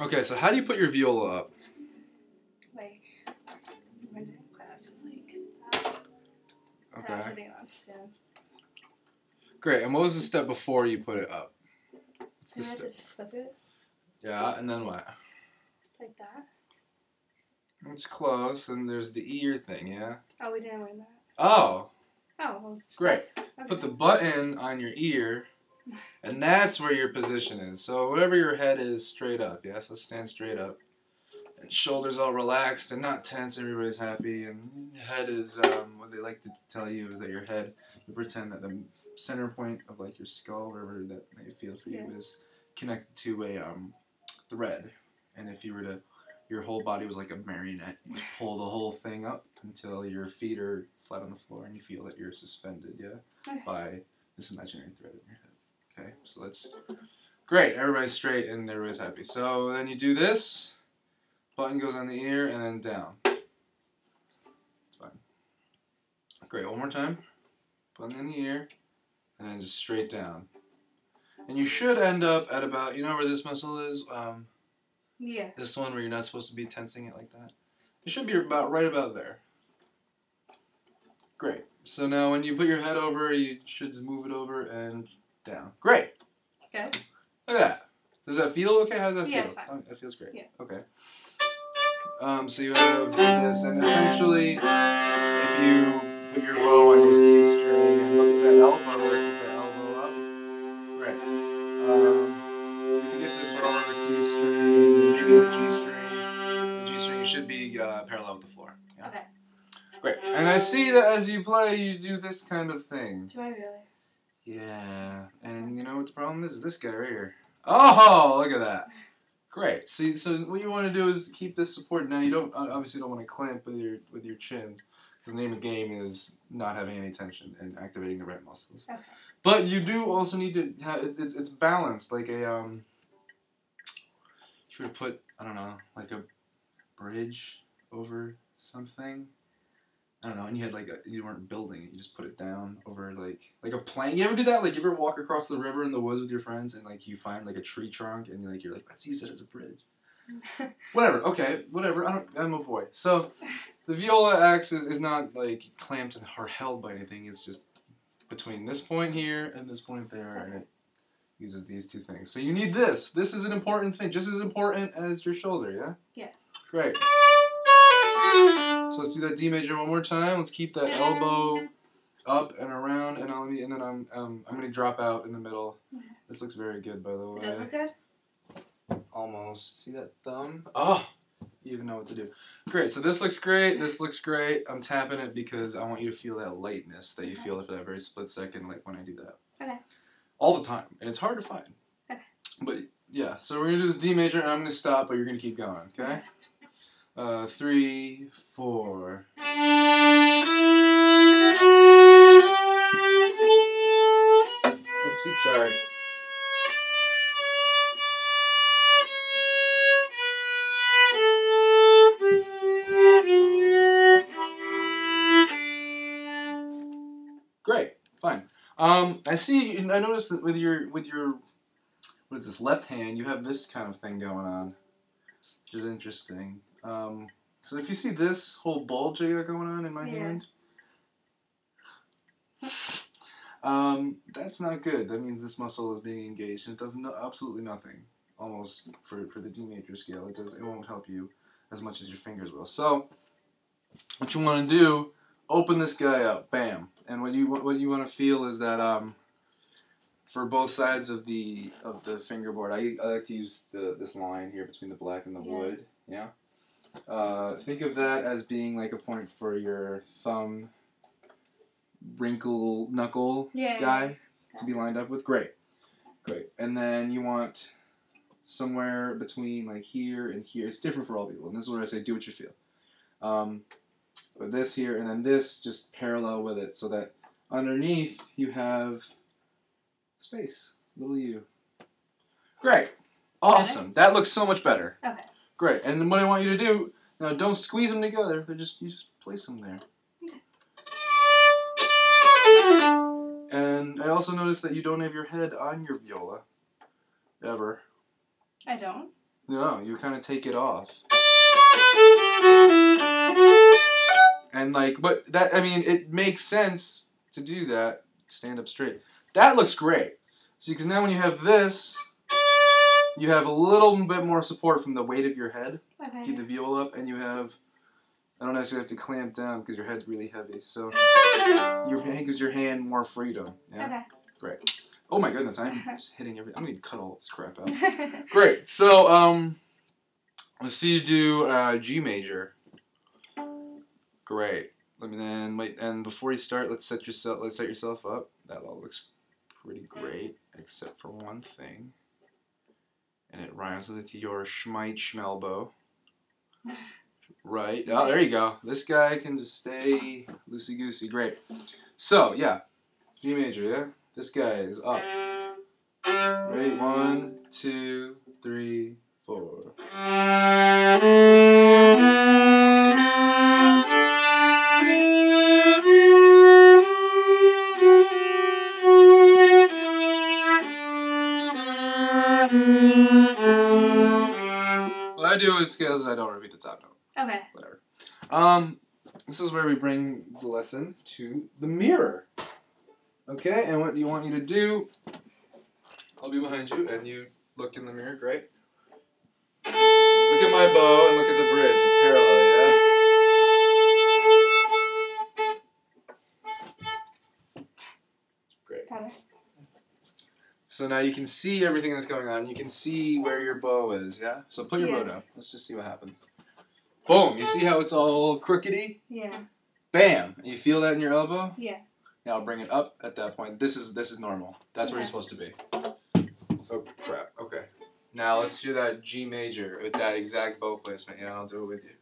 Okay, so how do you put your viola up? Like, when class is like Okay. hitting on stand. Great. And what was the step before you put it up? What's the I had step? to flip it Yeah, and then what? like that. It's close, and there's the ear thing, yeah? Oh, we didn't learn that. Oh, Oh, well, great. Okay. Put the button on your ear, and that's where your position is. So whatever your head is, straight up, yeah? So stand straight up. And shoulders all relaxed and not tense, everybody's happy. And head is, what they like to tell you is that your head, you pretend that the center point of like your skull, wherever that may feel for you, is connected to a thread. And if you were to, your whole body was like a marionette. You just pull the whole thing up until your feet are flat on the floor and you feel that you're suspended, yeah, by this imaginary thread in your head. Okay, so that's great. Everybody's straight and everybody's happy. So then you do this. Button goes on the ear and then down. It's fine. Great. One more time. Button in the ear and then just straight down. And you should end up at about, you know where this muscle is? Yeah. This one where you're not supposed to be tensing it like that. It should be about right about there. Great. So now when you put your head over, you should just move it over and down. Great. Okay. Look at that. Does that feel okay? How does that feel? Yeah, it's fine. It feels great. Yeah. Okay. So you have this, and essentially, if you put your bow on your C string and look at that elbow, let's get that elbow up. Great. If you get the bow on the C string and maybe the G string should be parallel with the floor. Yeah? Okay. Great. And I see that as you play, you do this kind of thing. Do I really? Yeah. And you know what the problem is? This guy right here. Oh, look at that. Great. See, so what you want to do is keep this support. Now you don't obviously don't want to clamp with your chin, because the name of the game is not having any tension and activating the right muscles. Okay. But you do also need to have it's balanced, like a if you would put, I don't know, like a bridge over something. I don't know, and you had you weren't building it, you just put it down over like a plank. You ever do that? Like you ever walk across the river in the woods with your friends and like you find like a tree trunk and you're like, let's use it as a bridge. Whatever, okay, whatever. I'm a boy. So the viola axe is not like clamped or held by anything, it's just between this point here and this point there, and it uses these two things. So you need this. This is an important thing, just as important as your shoulder, yeah? Yeah. Great. So let's do that D major one more time. Let's keep that elbow up and around, and then I'm gonna drop out in the middle. This looks very good, by the way. It does look good? Almost. See that thumb? Oh, you even know what to do. Great. So this looks great. This looks great. I'm tapping it because I want you to feel that lightness that you feel for that very split second, like when I do that. Okay. All the time, and it's hard to find. Okay. But yeah, so we're gonna do this D major, and I'm gonna stop, but you're gonna keep going. Okay. 3, 4. Oops, sorry. Great, fine. I see. I noticed that with your what is this left hand, you have this kind of thing going on, which is interesting. So if you see this whole bulge I got going on in my hand, that's not good. That means this muscle is being engaged, and it does absolutely nothing. Almost for the D major scale, it won't help you as much as your fingers will. So what you want to do, open this guy up, bam. And what you want to feel is that for both sides of the fingerboard, I like to use this line here between the black and the wood. Yeah. Think of that as being like a point for your thumb wrinkle knuckle guy to be lined up with. Great. And then you want somewhere between like here and here. It's different for all people, and this is where I say do what you feel. But this here and then this just parallel with it, so that underneath you have space, little u. Great. Awesome. That looks so much better. Okay. Great. And then what I want you to do, now don't squeeze them together, you just place them there. And I also noticed that you don't have your head on your viola. Ever. I don't? No, you kind of take it off. And like, but that, I mean, it makes sense to do that. Stand up straight. That looks great. See, because now when you have this, you have a little bit more support from the weight of your head. Okay. Keep the viola up, and you have, I don't necessarily have to clamp down because your head's really heavy. So your hand gives your hand more freedom. Yeah? Okay. Great. Oh my goodness, I'm just hitting everything. I'm going to cut all this crap out. Great. So, let's see you do G major. Great. Let me then wait. And before you start, let's set yourself up. That all looks pretty great, except for one thing. And it rhymes with your schmite schmelbo. Right. Oh, there you go. This guy can just stay loosey goosey. Great. So yeah, G major. Yeah. This guy is up. Ready? 1, 2, 3, 4. What I do with scales is I don't repeat the top note. Okay. Whatever. This is where we bring the lesson to the mirror. Okay, and what you want you to do, I'll be behind you, and you look in the mirror, great. Look at my bow and look at the bridge, it's parallel, yeah? Great. Got it. So now you can see everything that's going on. You can see where your bow is, yeah? So put your bow down. Let's just see what happens. Boom! You see how it's all crookedy? Yeah. Bam! You feel that in your elbow? Yeah. Now bring it up at that point. This is normal. That's where you're supposed to be. Oh crap. Okay. Now let's do that G major with that exact bow placement. Yeah, I'll do it with you.